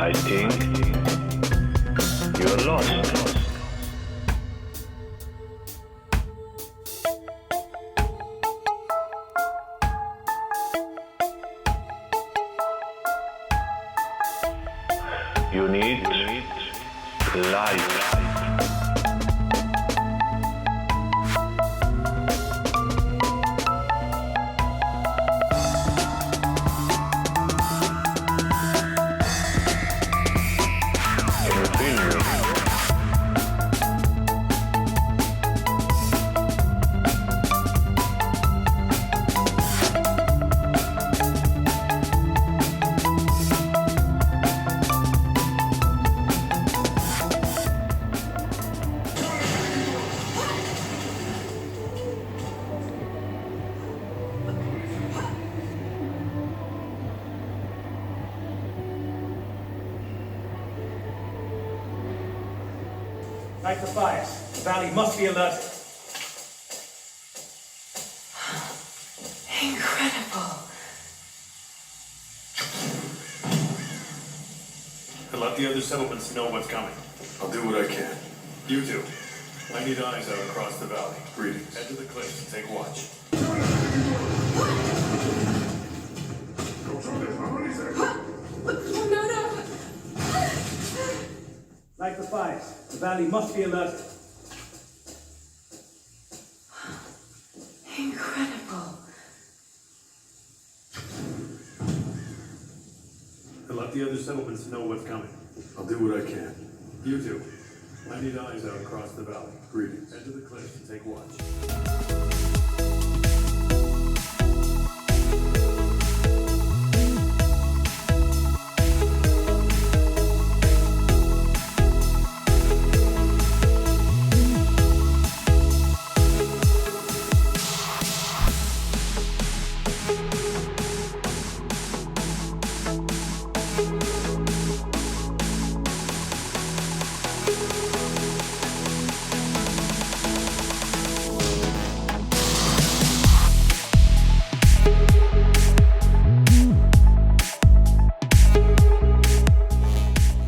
I think you're lost. You need light. Light the fires. The valley must be alerted. Incredible. And let the other settlements know what's coming. I'll do what I can. You two. I need eyes out across the valley. Greetings. Head to the cliffs and take watch. No. Light the fires. The valley must be alerted. Incredible. And let the other settlements know what's coming. I'll do what I can. You two. I need eyes out across the valley. Greetings. Head to the cliffs and take watch.